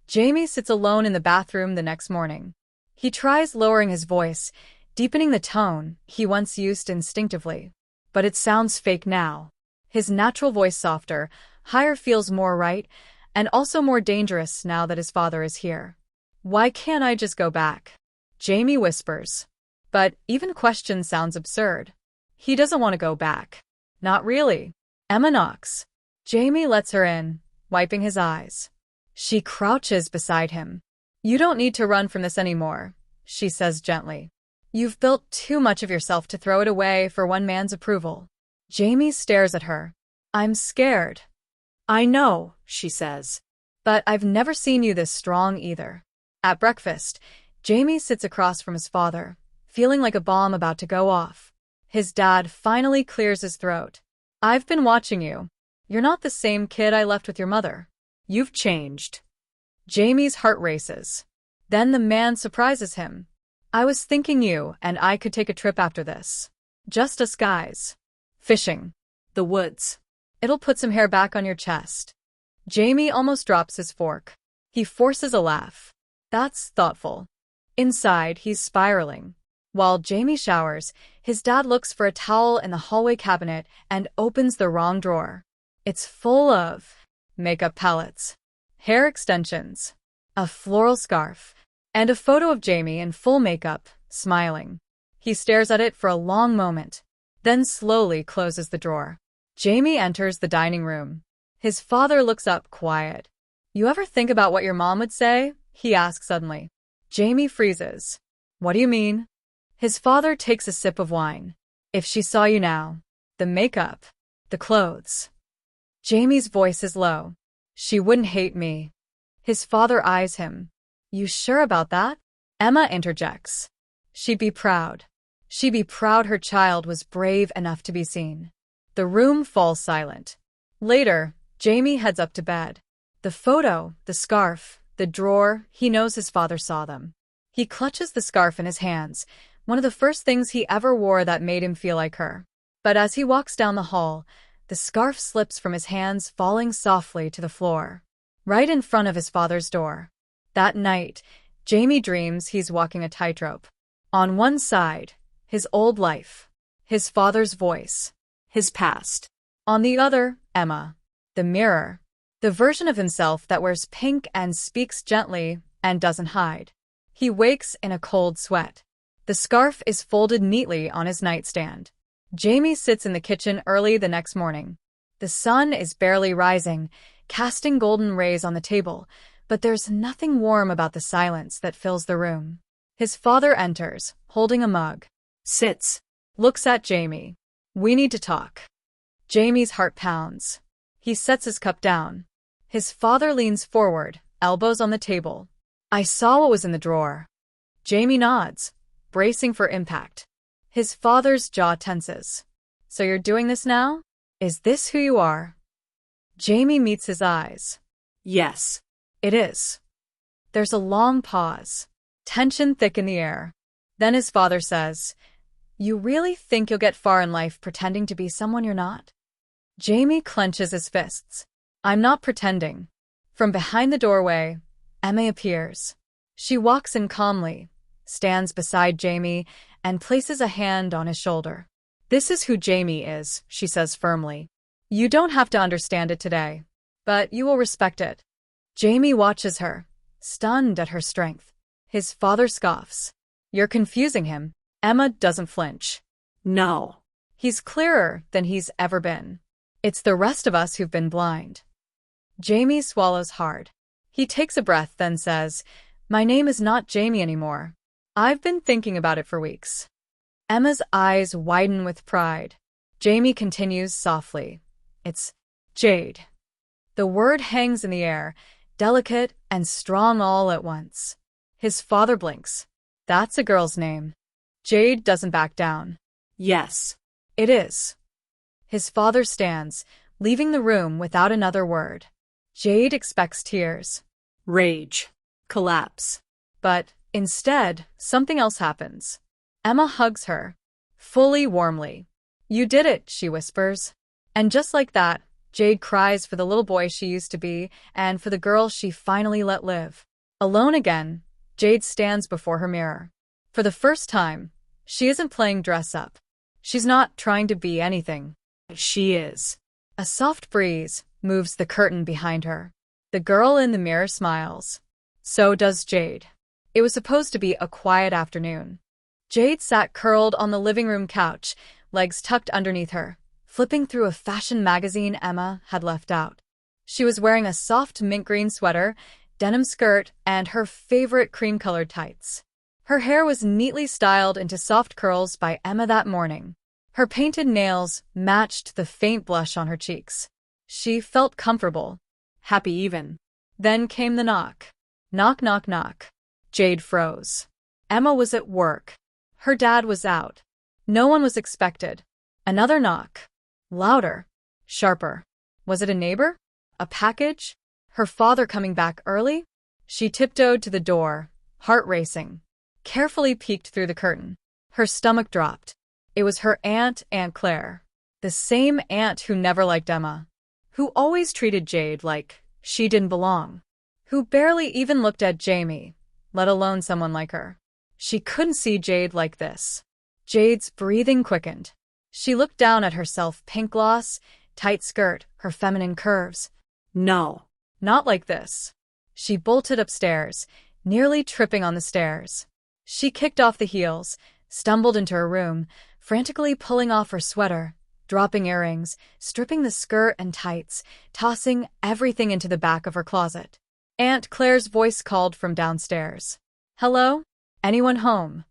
Jamie sits alone in the bathroom the next morning. He tries lowering his voice, deepening the tone he once used instinctively. But it sounds fake now. His natural voice softer, higher feels more right, and also more dangerous now that his father is here. "Why can't I just go back?" Jamie whispers. But even question sounds absurd. He doesn't want to go back. Not really. Emma knocks. Jamie lets her in, wiping his eyes. She crouches beside him. "You don't need to run from this anymore," she says gently. "You've built too much of yourself to throw it away for one man's approval." Jamie stares at her. "I'm scared." "I know," she says. "But I've never seen you this strong either." At breakfast, Jamie sits across from his father, feeling like a bomb about to go off. His dad finally clears his throat. "I've been watching you. You're not the same kid I left with your mother. You've changed." Jamie's heart races. Then the man surprises him. "I was thinking you and I could take a trip after this. Just us guys. Fishing. The woods. It'll put some hair back on your chest." Jamie almost drops his fork. He forces a laugh. That's thoughtful. Inside, he's spiraling. While Jamie showers, his dad looks for a towel in the hallway cabinet and opens the wrong drawer. It's full of makeup palettes, hair extensions, a floral scarf, and a photo of Jamie in full makeup, smiling. He stares at it for a long moment, then slowly closes the drawer. Jamie enters the dining room. His father looks up, quiet. "You ever think about what your mom would say?" he asks suddenly. Jamie freezes. "What do you mean?" His father takes a sip of wine. "If she saw you now, the makeup, the clothes." Jamie's voice is low. "She wouldn't hate me." His father eyes him. "You sure about that?" Emma interjects. "She'd be proud. She'd be proud her child was brave enough to be seen." The room falls silent. Later, Jamie heads up to bed. The photo, the scarf, the drawer, he knows his father saw them. He clutches the scarf in his hands, one of the first things he ever wore that made him feel like her. But as he walks down the hall, The scarf slips from his hands, falling softly to the floor, right in front of his father's door. That night, Jamie dreams he's walking a tightrope. On one side, his old life, his father's voice, his past. On the other, Emma, the mirror, the version of himself that wears pink and speaks gently and doesn't hide. He wakes in a cold sweat. The scarf is folded neatly on his nightstand. Jamie sits in the kitchen early the next morning. The sun is barely rising, casting golden rays on the table, but there's nothing warm about the silence that fills the room. His father enters, holding a mug. Sits. Looks at Jamie. We need to talk. Jamie's heart pounds. He sets his cup down. His father leans forward, elbows on the table. I saw what was in the drawer. Jamie nods, bracing for impact. His father's jaw tenses. So you're doing this now? Is this who you are? Jamie meets his eyes. Yes, it is. There's a long pause. Tension thick in the air. Then his father says, You really think you'll get far in life pretending to be someone you're not? Jamie clenches his fists. I'm not pretending. From behind the doorway, Emma appears. She walks in calmly, stands beside Jamie, and places a hand on his shoulder. This is who Jamie is, she says firmly. You don't have to understand it today, but you will respect it. Jamie watches her, stunned at her strength. His father scoffs. You're confusing him. Emma doesn't flinch. No. He's clearer than he's ever been. It's the rest of us who've been blind. Jamie swallows hard. He takes a breath, then says, My name is not Jamie anymore. I've been thinking about it for weeks. Emma's eyes widen with pride. Jamie continues softly. It's Jade. The word hangs in the air, delicate and strong all at once. His father blinks. That's a girl's name. Jade doesn't back down. Yes, it is. His father stands, leaving the room without another word. Jade expects tears, rage, collapse. But instead, something else happens. Emma hugs her, fully warmly. You did it, she whispers. And just like that, Jade cries for the little boy she used to be and for the girl she finally let live. Alone again, Jade stands before her mirror. For the first time, she isn't playing dress up. She's not trying to be anything. She is. A soft breeze moves the curtain behind her. The girl in the mirror smiles. So does Jade. It was supposed to be a quiet afternoon. Jade sat curled on the living room couch, legs tucked underneath her, flipping through a fashion magazine Emma had left out. She was wearing a soft mint green sweater, denim skirt, and her favorite cream-colored tights. Her hair was neatly styled into soft curls by Emma that morning. Her painted nails matched the faint blush on her cheeks. She felt comfortable, happy even. Then came the knock. Knock, knock, knock. Jade froze. Emma was at work. Her dad was out. No one was expected. Another knock. Louder. Sharper. Was it a neighbor? A package? Her father coming back early? She tiptoed to the door, heart racing. Carefully peeked through the curtain. Her stomach dropped. It was her aunt, Aunt Claire. The same aunt who never liked Emma. Who always treated Jade like she didn't belong. Who barely even looked at Jamie, let alone someone like her. She couldn't see Jade like this. Jade's breathing quickened. She looked down at herself, pink gloss, tight skirt, her feminine curves. No, not like this. She bolted upstairs, nearly tripping on the stairs. She kicked off the heels, stumbled into her room, frantically pulling off her sweater, dropping earrings, stripping the skirt and tights, tossing everything into the back of her closet. Aunt Claire's voice called from downstairs. Hello? Anyone home?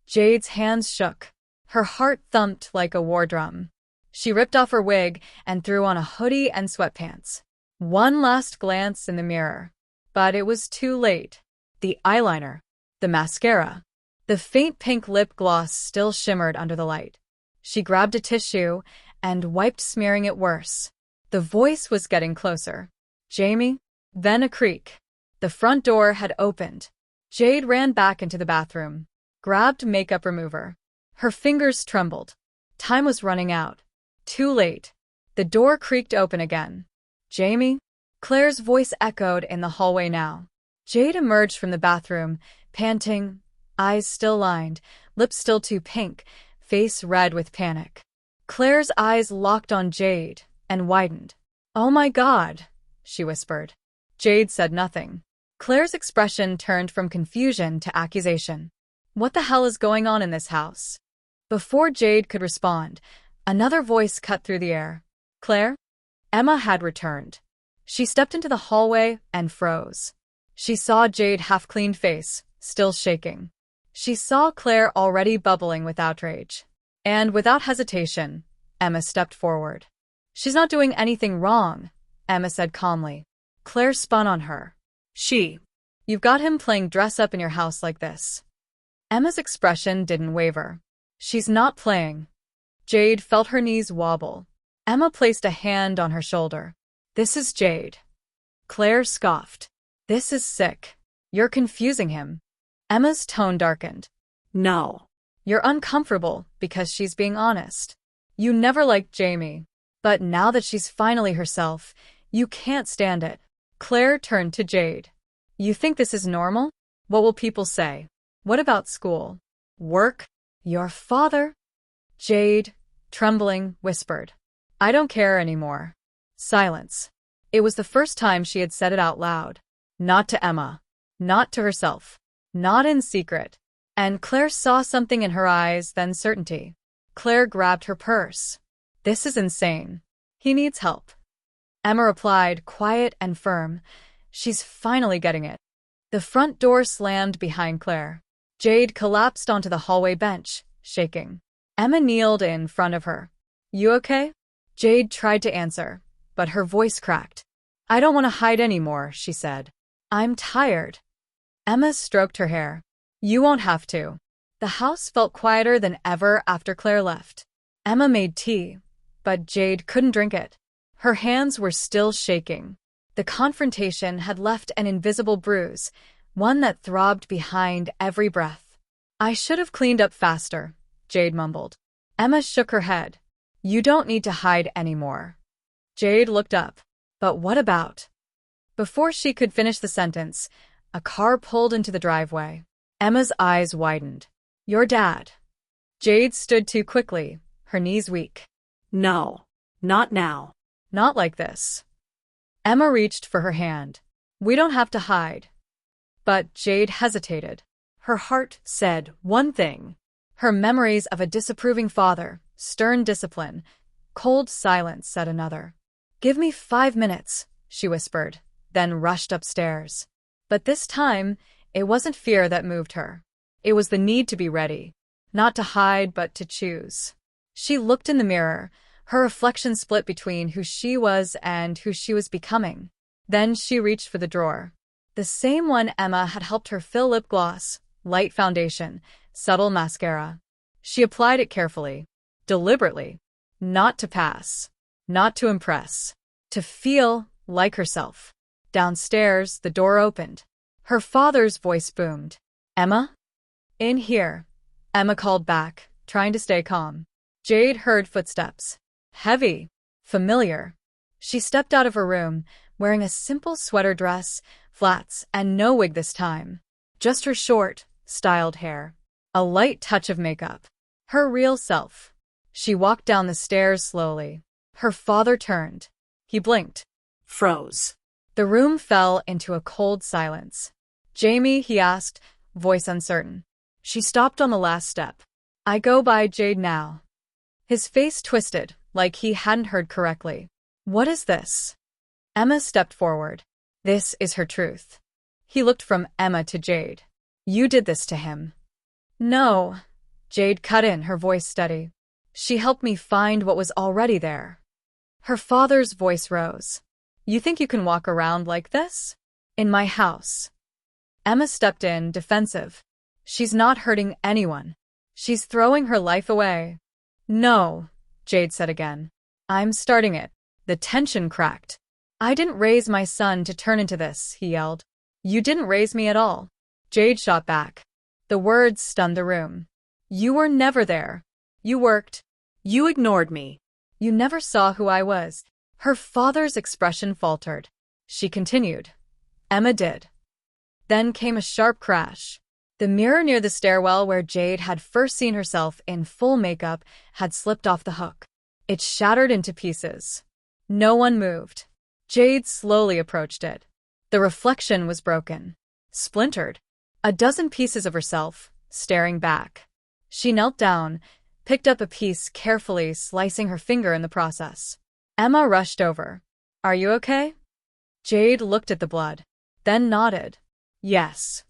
Jade's hands shook. Her heart thumped like a war drum. She ripped off her wig and threw on a hoodie and sweatpants. One last glance in the mirror. But it was too late. The eyeliner. The mascara. The faint pink lip gloss still shimmered under the light. She grabbed a tissue and wiped, smearing it worse. The voice was getting closer. Jamie? Then a creak. The front door had opened. Jade ran back into the bathroom, grabbed makeup remover. Her fingers trembled. Time was running out. Too late. The door creaked open again. Jamie? Claire's voice echoed in the hallway now. Jade emerged from the bathroom, panting, eyes still lined, lips still too pink, face red with panic. Claire's eyes locked on Jade and widened. "Oh my God," she whispered. Jade said nothing. Claire's expression turned from confusion to accusation. "What the hell is going on in this house?" Before Jade could respond, another voice cut through the air. "Claire?" Emma had returned. She stepped into the hallway and froze. She saw Jade's half-cleaned face, still shaking. She saw Claire already bubbling with outrage. And without hesitation, Emma stepped forward. "She's not doing anything wrong," Emma said calmly. Claire spun on her. "You've got him playing dress-up in your house like this." Emma's expression didn't waver. "She's not playing." Jade felt her knees wobble. Emma placed a hand on her shoulder. "This is Jade." Claire scoffed. "This is sick. You're confusing him." Emma's tone darkened. "No. "You're uncomfortable because she's being honest. You never liked Jamie. But now that she's finally herself, you can't stand it." Claire turned to Jade. "You think this is normal? What will people say? What about school? Work? Your father?" Jade, trembling, whispered, "I don't care anymore." Silence. It was the first time she had said it out loud. Not to Emma. Not to herself. Not in secret. And Claire saw something in her eyes, then certainty. Claire grabbed her purse. "This is insane. He needs help." Emma replied, quiet and firm, "She's finally getting it." The front door slammed behind Claire. Jade collapsed onto the hallway bench, shaking. Emma kneeled in front of her. "You okay?" Jade tried to answer, but her voice cracked. "I don't want to hide anymore," she said. "I'm tired." Emma stroked her hair. "You won't have to." The house felt quieter than ever after Claire left. Emma made tea, but Jade couldn't drink it. Her hands were still shaking. The confrontation had left an invisible bruise, one that throbbed behind every breath. "I should have cleaned up faster," Jade mumbled. Emma shook her head. "You don't need to hide anymore." Jade looked up. "But what about?" Before she could finish the sentence, a car pulled into the driveway. Emma's eyes widened. "Your dad." Jade stood too quickly, her knees weak. "No. Not now." "Not like this." Emma reached for her hand. "We don't have to hide." But Jade hesitated. Her heart said one thing. Her memories of a disapproving father, stern discipline, cold silence said another. "Give me 5 minutes," she whispered, then rushed upstairs. But this time, it wasn't fear that moved her. It was the need to be ready. Not to hide, but to choose. She looked in the mirror, her reflection split between who she was and who she was becoming. Then she reached for the drawer. The same one Emma had helped her fill: lip gloss, light foundation, subtle mascara. She applied it carefully, deliberately, not to pass, not to impress, to feel like herself. Downstairs, the door opened. Her father's voice boomed. "Emma?" "In here," Emma called back, trying to stay calm. Jade heard footsteps. Heavy, familiar. She stepped out of her room, wearing a simple sweater dress, flats, and no wig this time. Just her short, styled hair. A light touch of makeup. Her real self. She walked down the stairs slowly. Her father turned. He blinked. Froze. The room fell into a cold silence. "Jamie?" he asked, voice uncertain. She stopped on the last step. "I go by Jade now." His face twisted, like he hadn't heard correctly. "What is this?" Emma stepped forward. "This is her truth." He looked from Emma to Jade. "You did this to him." "No," Jade cut in, her voice steady. "She helped me find what was already there." Her father's voice rose. "You think you can walk around like this? In my house?" Emma stepped in, defensive. "She's not hurting anyone. She's throwing her life away." "No," Jade said again. "I'm starting it." The tension cracked. "I didn't raise my son to turn into this," he yelled. "You didn't raise me at all." Jade shot back. The words stunned the room. "You were never there. You worked. You ignored me. You never saw who I was. Her father's expression faltered. She continued. Emma did. Then came a sharp crash. The mirror near the stairwell where Jade had first seen herself in full makeup had slipped off the hook. It shattered into pieces. No one moved. Jade slowly approached it. The reflection was broken. Splintered. A dozen pieces of herself, staring back. She knelt down, picked up a piece carefully, slicing her finger in the process. Emma rushed over. Are you okay? Jade looked at the blood, then nodded. Yes.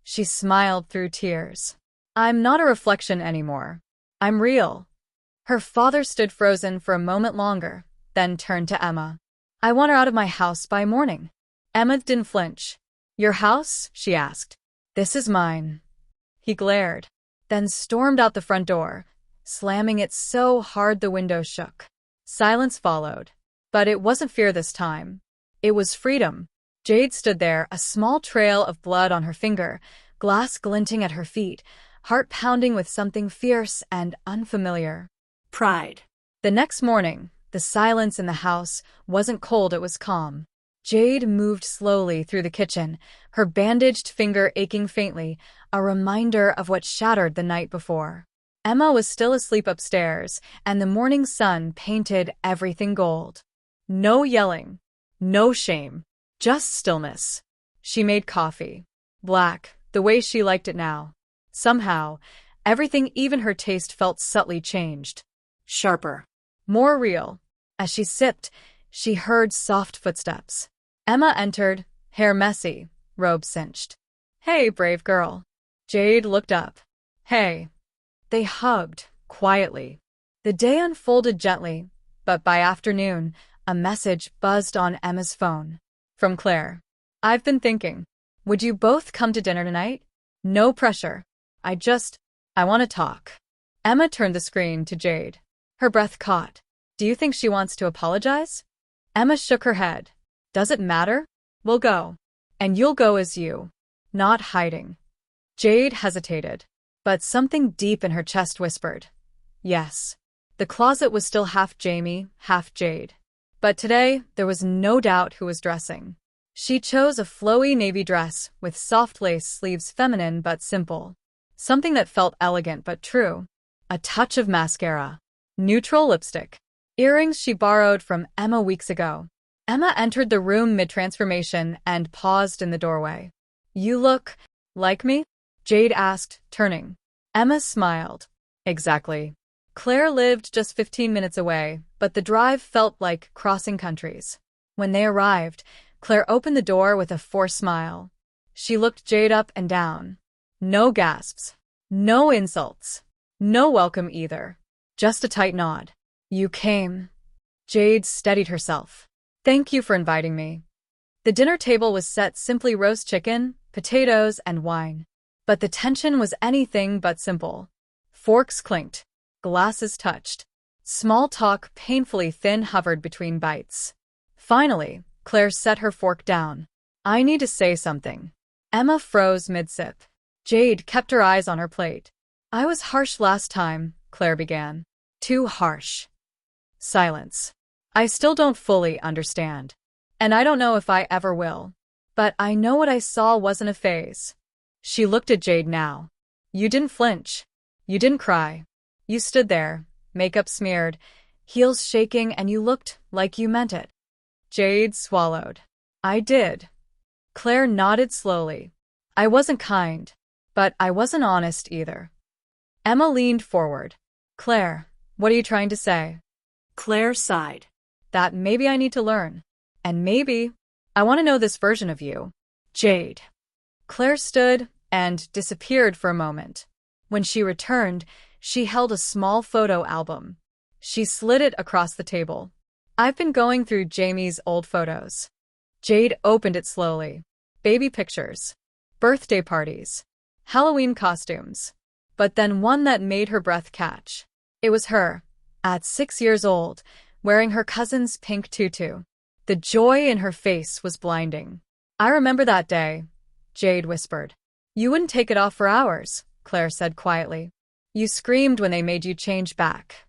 She smiled through tears. I'm not a reflection anymore. I'm real. Her father stood frozen for a moment longer, then turned to Emma. I want her out of my house by morning. Emma didn't flinch. Your house? She asked. This is mine. He glared, then stormed out the front door, slamming it so hard the window shook. Silence followed. But it wasn't fear this time. It was freedom. Jade stood there, a small trail of blood on her finger, glass glinting at her feet, heart pounding with something fierce and unfamiliar. Pride. The next morning, the silence in the house wasn't cold, it was calm. Jade moved slowly through the kitchen, her bandaged finger aching faintly, a reminder of what shattered the night before. Emma was still asleep upstairs, and the morning sun painted everything gold. No yelling, no shame, just stillness. She made coffee. Black, the way she liked it now. Somehow, everything, even her taste, felt subtly changed. Sharper. More real. As she sipped, she heard soft footsteps. Emma entered, hair messy, robe cinched. Hey, brave girl. Jade looked up. Hey. They hugged, quietly. The day unfolded gently, but by afternoon, a message buzzed on Emma's phone. From Claire. I've been thinking. Would you both come to dinner tonight? No pressure. I want to talk. Emma turned the screen to Jade. Her breath caught. Do you think she wants to apologize? Emma shook her head. Does it matter? We'll go. And you'll go as you. Not hiding. Jade hesitated, but something deep in her chest whispered. Yes. The closet was still half Jamie, half Jade. But today, there was no doubt who was dressing. She chose a flowy navy dress with soft lace sleeves, feminine but simple. Something that felt elegant but true. A touch of mascara. Neutral lipstick. Earrings she borrowed from Emma weeks ago. Emma entered the room mid-transformation and paused in the doorway. You look like me? Jade asked, turning. Emma smiled. Exactly. Claire lived just 15 minutes away, but the drive felt like crossing countries. When they arrived, Claire opened the door with a forced smile. She looked Jade up and down. No gasps. No insults. No welcome either. Just a tight nod. You came. Jade steadied herself. Thank you for inviting me. The dinner table was set simply: roast chicken, potatoes, and wine. But the tension was anything but simple. Forks clinked. Glasses touched. Small talk, painfully thin, hovered between bites. Finally, Claire set her fork down. I need to say something. Emma froze mid-sip. Jade kept her eyes on her plate. I was harsh last time, Claire began. Too harsh. Silence. I still don't fully understand. And I don't know if I ever will. But I know what I saw wasn't a phase. She looked at Jade now. You didn't flinch. You didn't cry. You stood there, makeup smeared, heels shaking, and you looked like you meant it. Jade swallowed. I did. Claire nodded slowly. I wasn't kind, but I wasn't honest either. Emma leaned forward. Claire, what are you trying to say? Claire sighed. That maybe I need to learn. And maybe I want to know this version of you. Jade. Claire stood and disappeared for a moment. When she returned, she held a small photo album. She slid it across the table. I've been going through Jamie's old photos. Jade opened it slowly. Baby pictures. Birthday parties. Halloween costumes. But then one that made her breath catch. It was her, at 6 years old, wearing her cousin's pink tutu. The joy in her face was blinding. I remember that day, Jade whispered. You wouldn't take it off for hours, Claire said quietly. You screamed when they made you change back.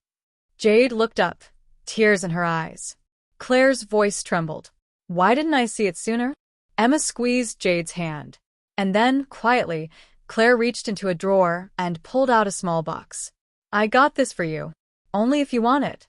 Jade looked up, tears in her eyes. Claire's voice trembled. Why didn't I see it sooner? Emma squeezed Jade's hand. And then, quietly, Claire reached into a drawer and pulled out a small box. I got this for you. Only if you want it.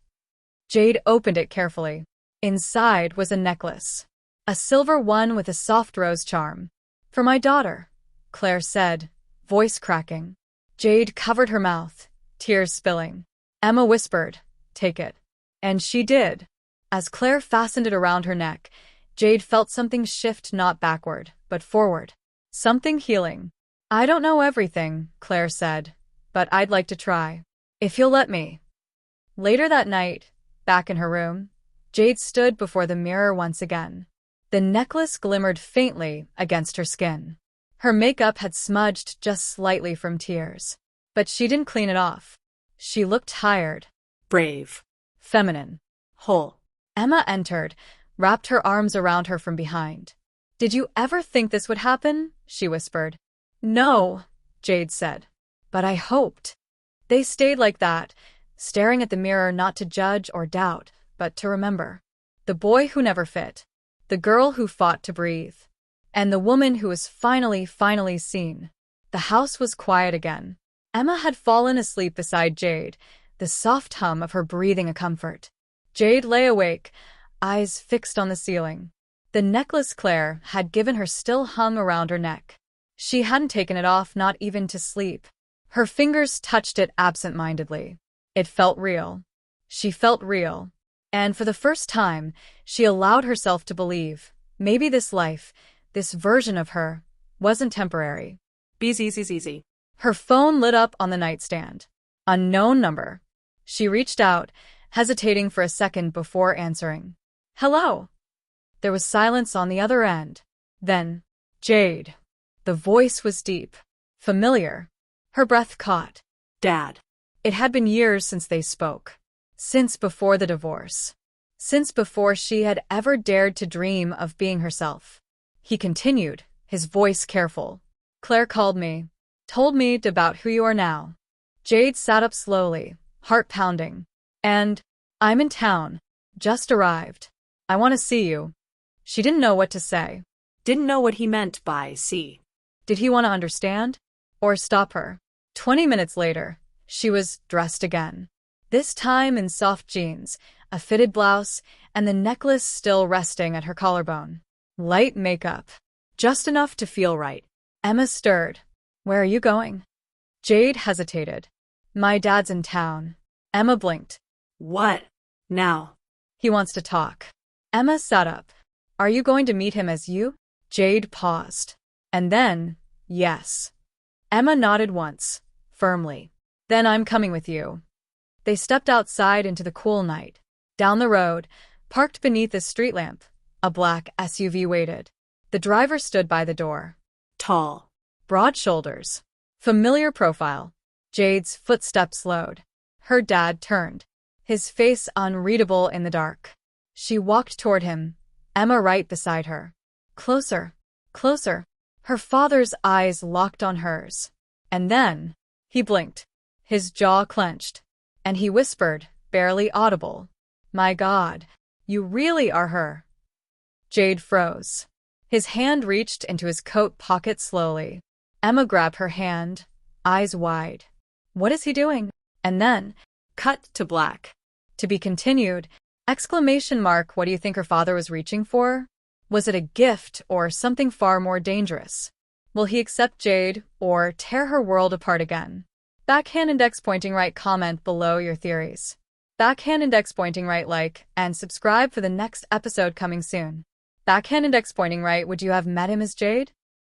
Jade opened it carefully. Inside was a necklace. A silver one with a soft rose charm. For my daughter, Claire said, voice cracking. Jade covered her mouth, tears spilling. Emma whispered, take it. And she did. As Claire fastened it around her neck, Jade felt something shift not backward, but forward. Something healing. I don't know everything, Claire said, but I'd like to try. If you'll let me. Later that night, back in her room, Jade stood before the mirror once again. The necklace glimmered faintly against her skin. Her makeup had smudged just slightly from tears. But she didn't clean it off. She looked tired. Brave. Feminine. Whole. Emma entered, wrapped her arms around her from behind. Did you ever think this would happen? She whispered. No, Jade said. But I hoped. They stayed like that, staring at the mirror not to judge or doubt, but to remember. The boy who never fit. The girl who fought to breathe. And the woman who was finally seen. The house was quiet again. Emma had fallen asleep beside Jade, the soft hum of her breathing a comfort. Jade lay awake, eyes fixed on the ceiling. The necklace Claire had given her still hung around her neck. She hadn't taken it off, not even to sleep. Her fingers touched it absent-mindedly. It felt real. She felt real. And for the first time, she allowed herself to believe, maybe this life, this version of her, wasn't temporary. Easy. Her phone lit up on the nightstand. Unknown number. She reached out, hesitating for a second before answering. Hello. There was silence on the other end. Then, Jade. The voice was deep, familiar. Her breath caught. Dad. It had been years since they spoke. Since before the divorce. Since before she had ever dared to dream of being herself. He continued, his voice careful. Claire called me. Told me about who you are now. Jade sat up slowly, heart pounding. And, I'm in town. Just arrived. I want to see you. She didn't know what to say. Didn't know what he meant by see. Did he want to understand? Or stop her? 20 minutes later, she was dressed again. This time in soft jeans, a fitted blouse, and the necklace still resting at her collarbone. Light makeup. Just enough to feel right. Emma stirred. Where are you going? Jade hesitated. My dad's in town. Emma blinked. What? Now? He wants to talk. Emma sat up. Are you going to meet him as you? Jade paused. And then, yes. Emma nodded once, firmly. Then I'm coming with you. They stepped outside into the cool night. Down the road, parked beneath a street lamp, a black SUV waited. The driver stood by the door. Tall. Broad shoulders. Familiar profile. Jade's footsteps slowed. Her dad turned. His face unreadable in the dark. She walked toward him, Emma right beside her. Closer. Closer. Her father's eyes locked on hers. And then, he blinked. His jaw clenched. And he whispered, barely audible. My God, you really are her. Jade froze. His hand reached into his coat pocket slowly. Emma grabbed her hand, eyes wide. What is he doing? And then, cut to black. To be continued, ! What do you think her father was reaching for? Was it a gift or something far more dangerous? Will he accept Jade or tear her world apart again? Backhand index pointing right, comment below your theories. Backhand index pointing right, like and subscribe for the next episode coming soon. Backhand index pointing right, would you have met him as Jade?